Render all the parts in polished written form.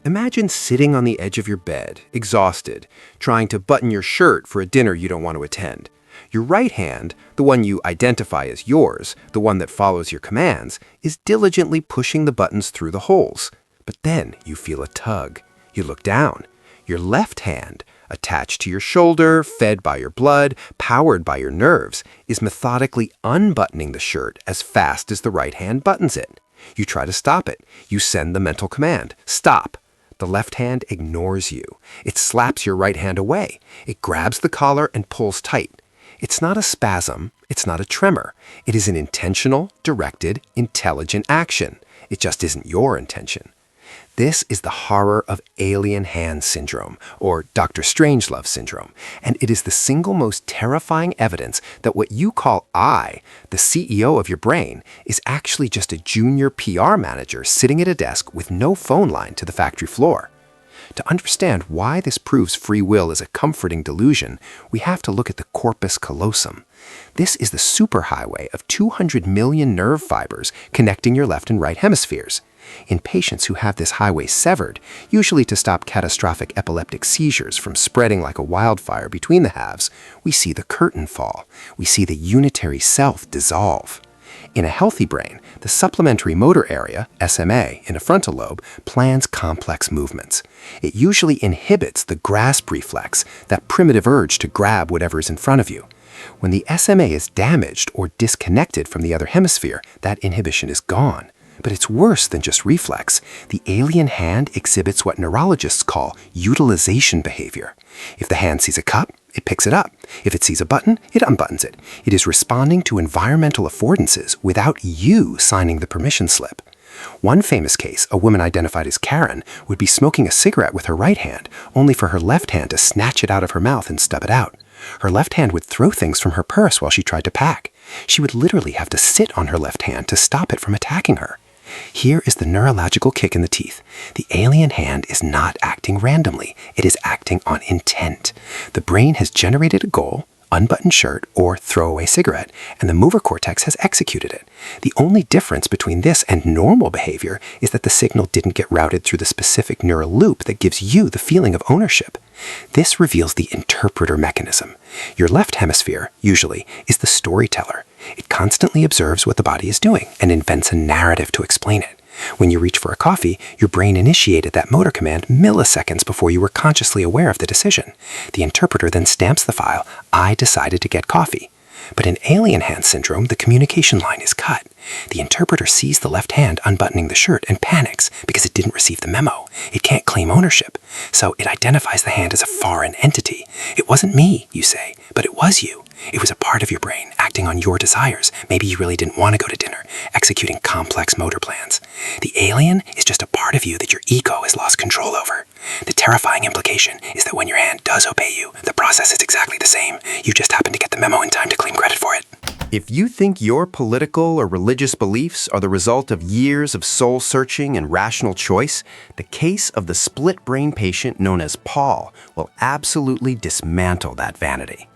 Imagine sitting on the edge of your bed, exhausted, trying to button your shirt for a dinner you don't want to attend. Your right hand, the one you identify as yours, the one that follows your commands, is diligently pushing the buttons through the holes. But then you feel a tug. You look down. Your left hand, attached to your shoulder, fed by your blood, powered by your nerves, is methodically unbuttoning the shirt as fast as the right hand buttons it. You try to stop it. You send the mental command, stop. The left hand ignores you. It slaps your right hand away. It grabs the collar and pulls tight. It's not a spasm. It's not a tremor. It is an intentional, directed, intelligent action. It just isn't your intention. This is the horror of alien hand syndrome, or Dr. Strangelove syndrome, and it is the single most terrifying evidence that what you call I, the CEO of your brain, is actually just a junior PR manager sitting at a desk with no phone line to the factory floor. To understand why this proves free will is a comforting delusion, we have to look at the corpus callosum. This is the superhighway of 200 million nerve fibers connecting your left and right hemispheres. In patients who have this highway severed, usually to stop catastrophic epileptic seizures from spreading like a wildfire between the halves, we see the curtain fall. We see the unitary self dissolve. In a healthy brain, the supplementary motor area, SMA, in a frontal lobe, plans complex movements. It usually inhibits the grasp reflex, that primitive urge to grab whatever is in front of you. When the SMA is damaged or disconnected from the other hemisphere, that inhibition is gone. But it's worse than just reflex. The alien hand exhibits what neurologists call utilization behavior. If the hand sees a cup, it picks it up. If it sees a button, it unbuttons it. It is responding to environmental affordances without you signing the permission slip. One famous case, a woman identified as Karen, would be smoking a cigarette with her right hand, only for her left hand to snatch it out of her mouth and stub it out. Her left hand would throw things from her purse while she tried to pack. She would literally have to sit on her left hand to stop it from attacking her. Here is the neurological kick in the teeth. The alien hand is not acting randomly. It is acting on intent. The brain has generated a goal, unbuttoned shirt, or throwaway cigarette, and the motor cortex has executed it. The only difference between this and normal behavior is that the signal didn't get routed through the specific neural loop that gives you the feeling of ownership. This reveals the interpreter mechanism. Your left hemisphere, usually, is the storyteller. It constantly observes what the body is doing and invents a narrative to explain it. When you reach for a coffee, your brain initiated that motor command milliseconds before you were consciously aware of the decision. The interpreter then stamps the file, I decided to get coffee. But in alien hand syndrome, the communication line is cut. The interpreter sees the left hand unbuttoning the shirt and panics because it didn't receive the memo. It can't claim ownership. So it identifies the hand as a foreign entity. It wasn't me, you say, but it was you. It was a part of your brain acting on your desires. Maybe you really didn't want to go to dinner, executing complex motor plans. The alien is just a part of you that your ego has lost control over. The terrifying implication is that when your hand does obey you, the process is exactly the same. You just happen to get the memo in time to claim credit for it. If you think your political or religious beliefs are the result of years of soul-searching and rational choice, the case of the split-brain patient known as Paul will absolutely dismantle that vanity.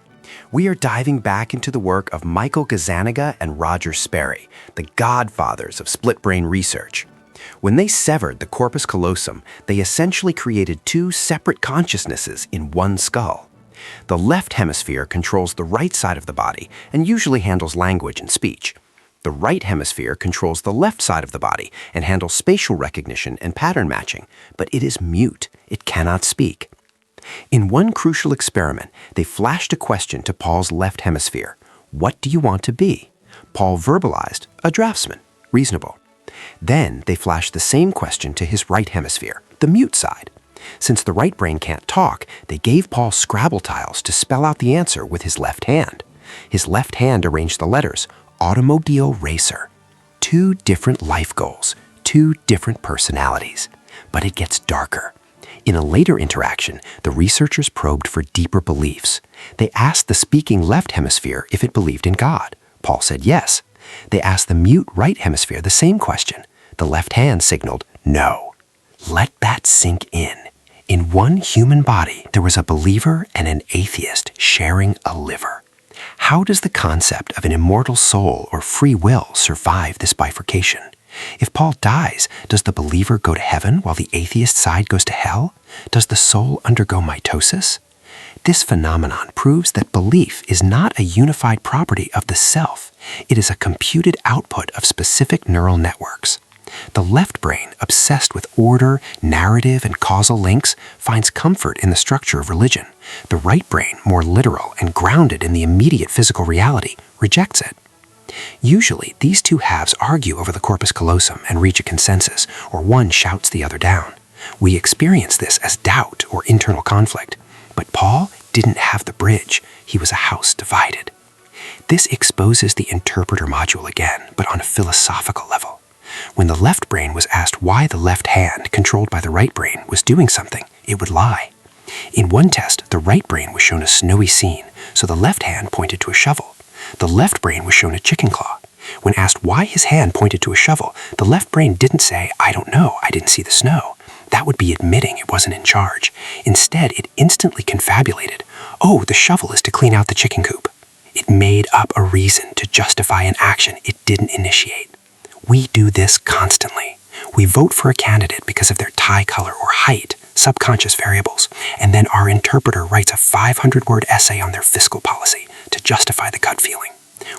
We are diving back into the work of Michael Gazzaniga and Roger Sperry, the godfathers of split-brain research. When they severed the corpus callosum, they essentially created two separate consciousnesses in one skull. The left hemisphere controls the right side of the body and usually handles language and speech. The right hemisphere controls the left side of the body and handles spatial recognition and pattern matching, but it is mute. It cannot speak. In one crucial experiment, they flashed a question to Paul's left hemisphere. What do you want to be? Paul verbalized, a draftsman. Reasonable. Then they flashed the same question to his right hemisphere, the mute side. Since the right brain can't talk, they gave Paul Scrabble tiles to spell out the answer with his left hand. His left hand arranged the letters, automobile racer. Two different life goals, two different personalities. But it gets darker. In a later interaction, the researchers probed for deeper beliefs. They asked the speaking left hemisphere if it believed in God. Paul said yes. They asked the mute right hemisphere the same question. The left hand signaled no. Let that sink in. In one human body, there was a believer and an atheist sharing a liver. How does the concept of an immortal soul or free will survive this bifurcation? If Paul dies, does the believer go to heaven while the atheist side goes to hell? Does the soul undergo mitosis? This phenomenon proves that belief is not a unified property of the self. It is a computed output of specific neural networks. The left brain, obsessed with order, narrative, and causal links, finds comfort in the structure of religion. The right brain, more literal and grounded in the immediate physical reality, rejects it. Usually, these two halves argue over the corpus callosum and reach a consensus, or one shouts the other down. We experience this as doubt or internal conflict. But Paul didn't have the bridge. He was a house divided. This exposes the interpreter module again, but on a philosophical level. When the left brain was asked why the left hand, controlled by the right brain, was doing something, it would lie. In one test, the right brain was shown a snowy scene, so the left hand pointed to a shovel. The left brain was shown a chicken claw. When asked why his hand pointed to a shovel, the left brain didn't say, "I don't know, I didn't see the snow." That would be admitting it wasn't in charge. Instead, it instantly confabulated, "Oh, the shovel is to clean out the chicken coop." It made up a reason to justify an action it didn't initiate. We do this constantly. We vote for a candidate because of their tie color or height, subconscious variables, and then our interpreter writes a 500-word essay on their fiscal policy to justify the gut feeling.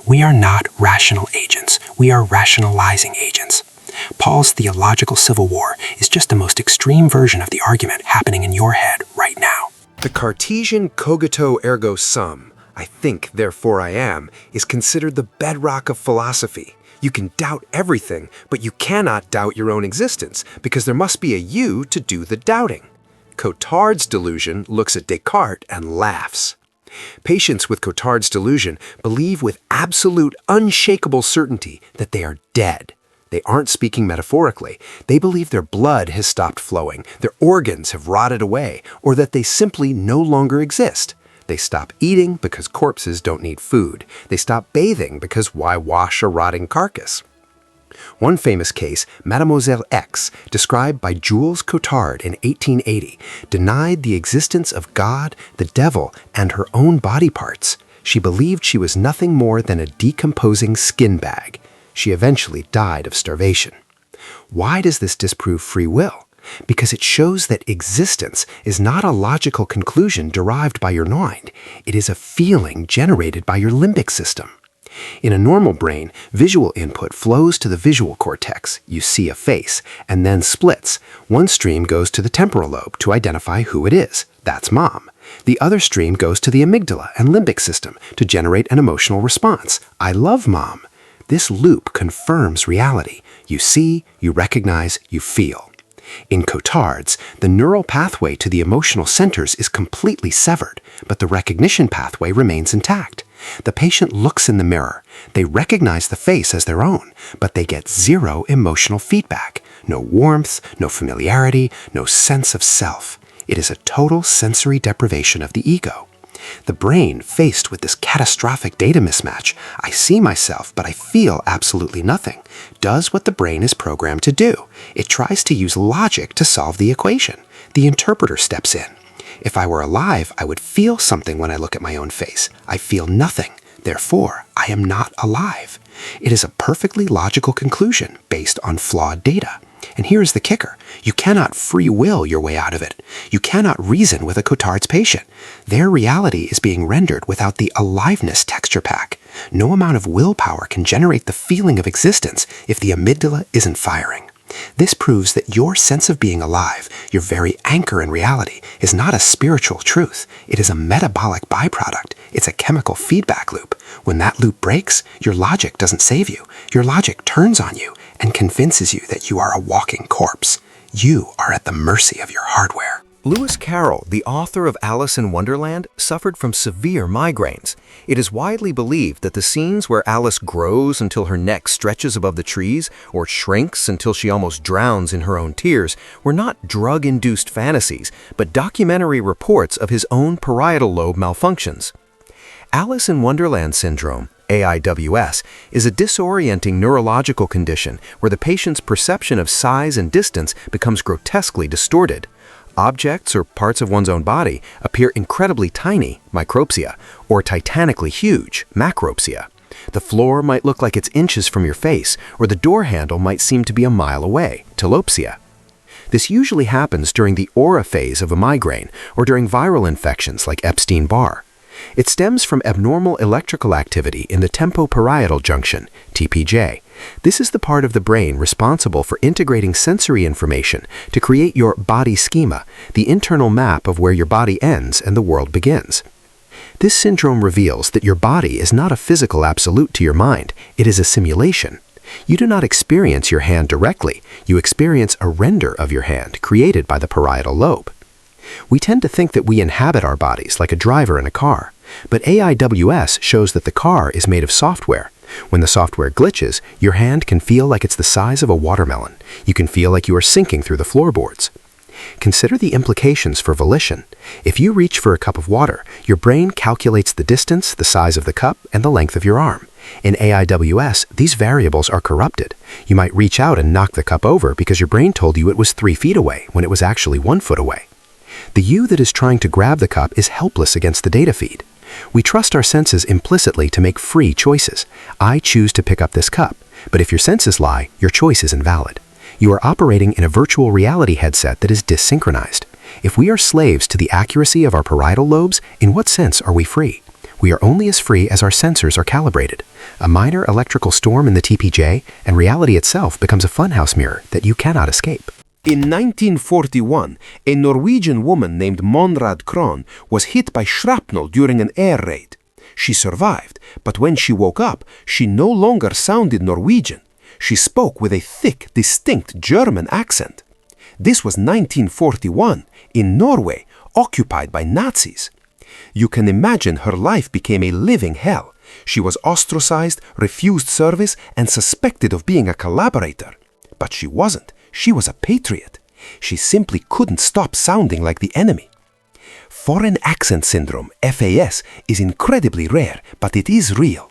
We are not rational agents. We are rationalizing agents. Paul's theological civil war is just the most extreme version of the argument happening in your head right now. The Cartesian cogito ergo sum, I think, therefore I am, is considered the bedrock of philosophy. You can doubt everything, but you cannot doubt your own existence, because there must be a you to do the doubting. Cotard's delusion looks at Descartes and laughs. Patients with Cotard's delusion believe with absolute, unshakable certainty that they are dead. They aren't speaking metaphorically. They believe their blood has stopped flowing, their organs have rotted away, or that they simply no longer exist. They stop eating because corpses don't need food. They stop bathing because why wash a rotting carcass? One famous case, Mademoiselle X, described by Jules Cotard in 1880, denied the existence of God, the devil, and her own body parts. She believed she was nothing more than a decomposing skin bag. She eventually died of starvation. Why does this disprove free will? Because it shows that existence is not a logical conclusion derived by your mind. It is a feeling generated by your limbic system. In a normal brain, visual input flows to the visual cortex, you see a face, and then splits. One stream goes to the temporal lobe to identify who it is. That's mom. The other stream goes to the amygdala and limbic system to generate an emotional response. I love mom. This loop confirms reality. You see, you recognize, you feel. In Cotard's, the neural pathway to the emotional centers is completely severed, but the recognition pathway remains intact. The patient looks in the mirror. They recognize the face as their own, but they get zero emotional feedback. No warmth, no familiarity, no sense of self. It is a total sensory deprivation of the ego. The brain, faced with this catastrophic data mismatch, I see myself, but I feel absolutely nothing, does what the brain is programmed to do. It tries to use logic to solve the equation. The interpreter steps in. If I were alive, I would feel something when I look at my own face. I feel nothing. Therefore, I am not alive. It is a perfectly logical conclusion based on flawed data. And here is the kicker. You cannot free will your way out of it. You cannot reason with a Cotard's patient. Their reality is being rendered without the aliveness texture pack. No amount of willpower can generate the feeling of existence if the amygdala isn't firing. This proves that your sense of being alive, your very anchor in reality, is not a spiritual truth. It is a metabolic byproduct. It's a chemical feedback loop. When that loop breaks, your logic doesn't save you. Your logic turns on you and convinces you that you are a walking corpse. You are at the mercy of your hardware. Lewis Carroll, the author of Alice in Wonderland, suffered from severe migraines. It is widely believed that the scenes where Alice grows until her neck stretches above the trees or shrinks until she almost drowns in her own tears were not drug-induced fantasies, but documentary reports of his own parietal lobe malfunctions. Alice in Wonderland syndrome, AIWS, is a disorienting neurological condition where the patient's perception of size and distance becomes grotesquely distorted. Objects or parts of one's own body appear incredibly tiny, micropsia, or titanically huge, macropsia. The floor might look like it's inches from your face, or the door handle might seem to be a mile away, talopsia. This usually happens during the aura phase of a migraine or during viral infections like Epstein-Barr. It stems from abnormal electrical activity in the tempoparietal junction, TPJ. This is the part of the brain responsible for integrating sensory information to create your body schema, the internal map of where your body ends and the world begins. This syndrome reveals that your body is not a physical absolute to your mind, it is a simulation. You do not experience your hand directly, you experience a render of your hand created by the parietal lobe. We tend to think that we inhabit our bodies like a driver in a car, but AIWS shows that the car is made of software. When the software glitches, your hand can feel like it's the size of a watermelon. You can feel like you are sinking through the floorboards. Consider the implications for volition. If you reach for a cup of water, your brain calculates the distance, the size of the cup, and the length of your arm. In AIWS, these variables are corrupted. You might reach out and knock the cup over because your brain told you it was 3 feet away when it was actually 1 foot away. The you that is trying to grab the cup is helpless against the data feed. We trust our senses implicitly to make free choices. I choose to pick up this cup, but if your senses lie, your choice is invalid. You are operating in a virtual reality headset that is dissynchronized. If we are slaves to the accuracy of our parietal lobes, in what sense are we free? We are only as free as our sensors are calibrated. A minor electrical storm in the TPJ, and reality itself becomes a funhouse mirror that you cannot escape. In 1941, a Norwegian woman named Monrad Krohn was hit by shrapnel during an air raid. She survived, but when she woke up, she no longer sounded Norwegian. She spoke with a thick, distinct German accent. This was 1941, in Norway, occupied by Nazis. You can imagine her life became a living hell. She was ostracized, refused service, and suspected of being a collaborator. But she wasn't. She was a patriot. She simply couldn't stop sounding like the enemy. Foreign accent syndrome, FAS, is incredibly rare, but it is real.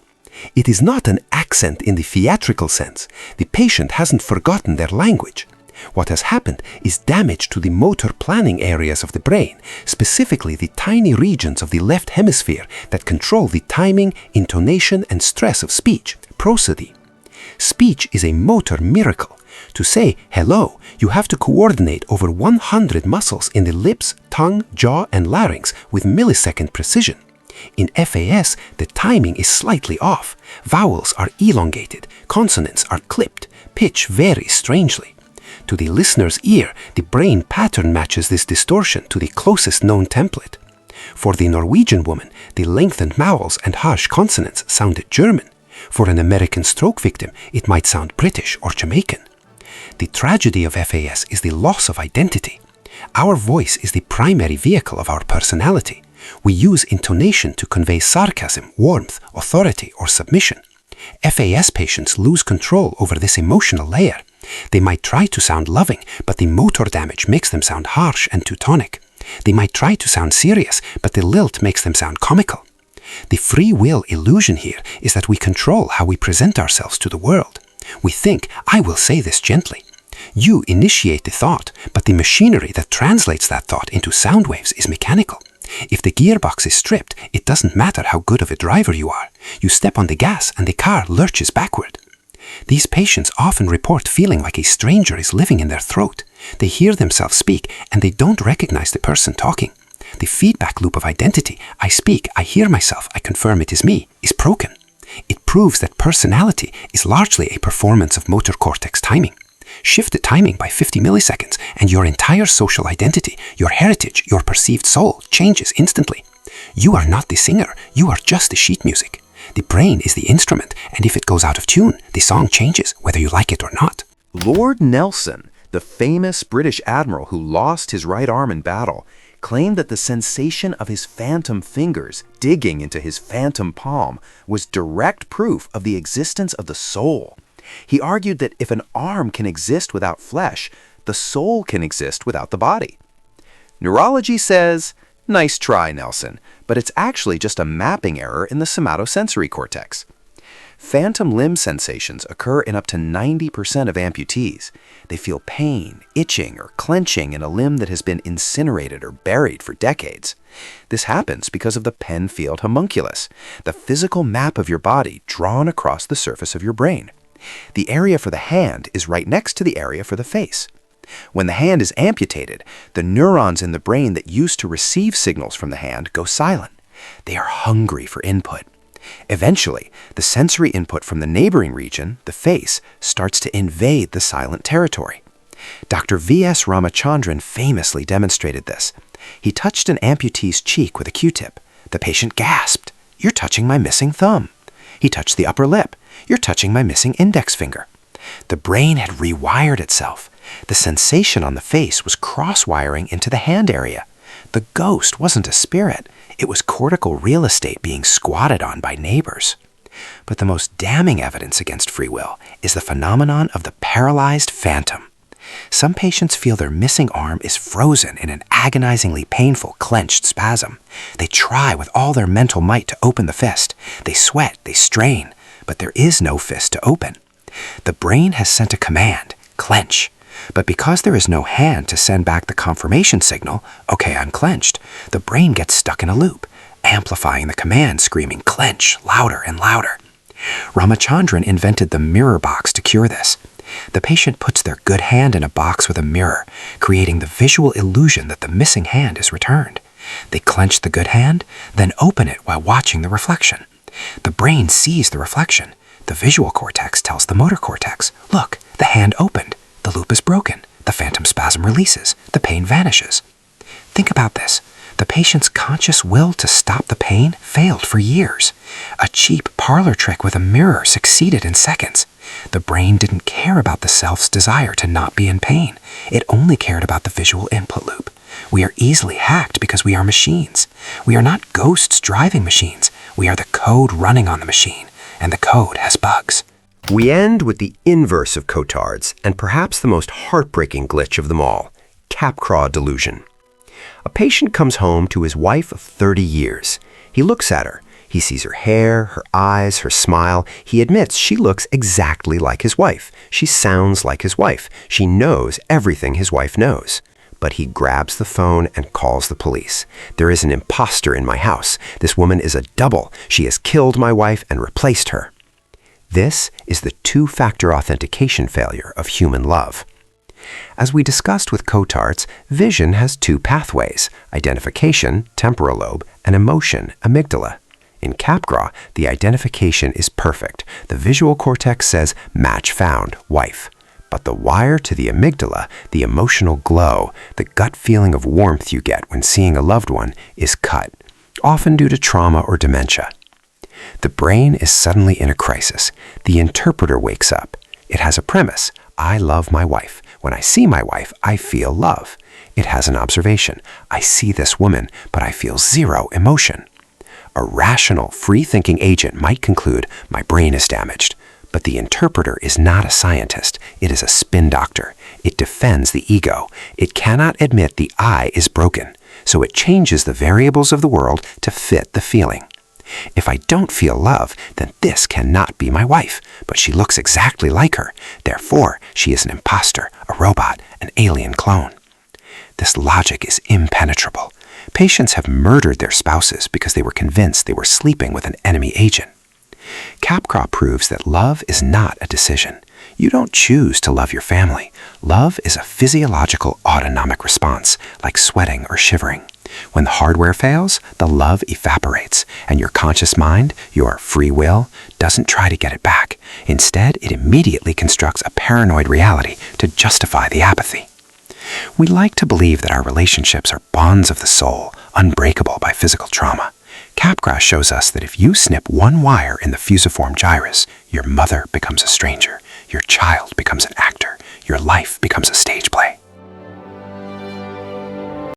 It is not an accent in the theatrical sense. The patient hasn't forgotten their language. What has happened is damage to the motor planning areas of the brain, specifically the tiny regions of the left hemisphere that control the timing, intonation, and stress of speech, prosody. Speech is a motor miracle. To say hello, you have to coordinate over 100 muscles in the lips, tongue, jaw, and larynx with millisecond precision. In FAS, the timing is slightly off. Vowels are elongated, consonants are clipped, pitch varies strangely. To the listener's ear, the brain pattern matches this distortion to the closest known template. For the Norwegian woman, the lengthened vowels and harsh consonants sounded German. For an American stroke victim, it might sound British or Jamaican. The tragedy of FAS is the loss of identity. Our voice is the primary vehicle of our personality. We use intonation to convey sarcasm, warmth, authority, or submission. FAS patients lose control over this emotional layer. They might try to sound loving, but the motor damage makes them sound harsh and Teutonic. They might try to sound serious, but the lilt makes them sound comical. The free will illusion here is that we control how we present ourselves to the world. We think, I will say this gently. You initiate the thought, but the machinery that translates that thought into sound waves is mechanical. If the gearbox is stripped, it doesn't matter how good of a driver you are. You step on the gas and the car lurches backward. These patients often report feeling like a stranger is living in their throat. They hear themselves speak and they don't recognize the person talking. The feedback loop of identity, I speak, I hear myself, I confirm it is me, is broken. It proves that personality is largely a performance of motor cortex timing. Shift the timing by 50 milliseconds and your entire social identity, your heritage, your perceived soul changes instantly. You are not the singer, you are just the sheet music. The brain is the instrument, and if it goes out of tune, the song changes, whether you like it or not. Lord Nelson, the famous British admiral who lost his right arm in battle, claimed that the sensation of his phantom fingers digging into his phantom palm was direct proof of the existence of the soul. He argued that if an arm can exist without flesh, the soul can exist without the body. Neurology says, nice try, Nelson, but it's actually just a mapping error in the somatosensory cortex. Phantom limb sensations occur in up to 90% of amputees. They feel pain, itching, or clenching in a limb that has been incinerated or buried for decades. This happens because of the Penfield homunculus, the physical map of your body drawn across the surface of your brain. The area for the hand is right next to the area for the face. When the hand is amputated, the neurons in the brain that used to receive signals from the hand go silent. They are hungry for input. Eventually, the sensory input from the neighboring region, the face, starts to invade the silent territory. Dr. V.S. Ramachandran famously demonstrated this. He touched an amputee's cheek with a Q-tip. The patient gasped, "You're touching my missing thumb." He touched the upper lip. "You're touching my missing index finger." The brain had rewired itself. The sensation on the face was cross-wiring into the hand area. The ghost wasn't a spirit. It was cortical real estate being squatted on by neighbors. But the most damning evidence against free will is the phenomenon of the paralyzed phantom. Some patients feel their missing arm is frozen in an agonizingly painful clenched spasm. They try with all their mental might to open the fist. They sweat, they strain, but there is no fist to open. The brain has sent a command, clench. But because there is no hand to send back the confirmation signal, "Okay, I'm clenched," the brain gets stuck in a loop, amplifying the command screaming "clench" louder and louder. Ramachandran invented the mirror box to cure this. The patient puts their good hand in a box with a mirror, creating the visual illusion that the missing hand is returned. They clench the good hand, then open it while watching the reflection. The brain sees the reflection. The visual cortex tells the motor cortex, "Look, the hand opened. The loop is broken. The phantom spasm releases. The pain vanishes." Think about this. The patient's conscious will to stop the pain failed for years. A cheap parlor trick with a mirror succeeded in seconds. The brain didn't care about the self's desire to not be in pain. It only cared about the visual input loop. We are easily hacked because we are machines. We are not ghosts driving machines. We are the code running on the machine, and the code has bugs. We end with the inverse of Cotard's, and perhaps the most heartbreaking glitch of them all, Capgras Delusion. A patient comes home to his wife of 30 years. He looks at her. He sees her hair, her eyes, her smile. He admits she looks exactly like his wife. She sounds like his wife. She knows everything his wife knows. But he grabs the phone and calls the police. "There is an imposter in my house. This woman is a double. She has killed my wife and replaced her." This is the two-factor authentication failure of human love. As we discussed with Cotard's, vision has two pathways: identification, temporal lobe, and emotion, amygdala. In Capgras, the identification is perfect. The visual cortex says, "Match found, wife." But the wire to the amygdala, the emotional glow, the gut feeling of warmth you get when seeing a loved one, is cut, often due to trauma or dementia. The brain is suddenly in a crisis. The interpreter wakes up. It has a premise: I love my wife. When I see my wife, I feel love. It has an observation: I see this woman, but I feel zero emotion. A rational, free-thinking agent might conclude, my brain is damaged. But the interpreter is not a scientist. It is a spin doctor. It defends the ego. It cannot admit the I is broken, so it changes the variables of the world to fit the feeling. If I don't feel love, then this cannot be my wife, but she looks exactly like her. Therefore, she is an imposter, a robot, an alien clone. This logic is impenetrable. Patients have murdered their spouses because they were convinced they were sleeping with an enemy agent. Capgras proves that love is not a decision. You don't choose to love your family. Love is a physiological autonomic response, like sweating or shivering. When the hardware fails, the love evaporates, and your conscious mind, your free will, doesn't try to get it back. Instead, it immediately constructs a paranoid reality to justify the apathy. We like to believe that our relationships are bonds of the soul, unbreakable by physical trauma. Capgras shows us that if you snip one wire in the fusiform gyrus, your mother becomes a stranger, your child becomes an actor, your life becomes a stage play.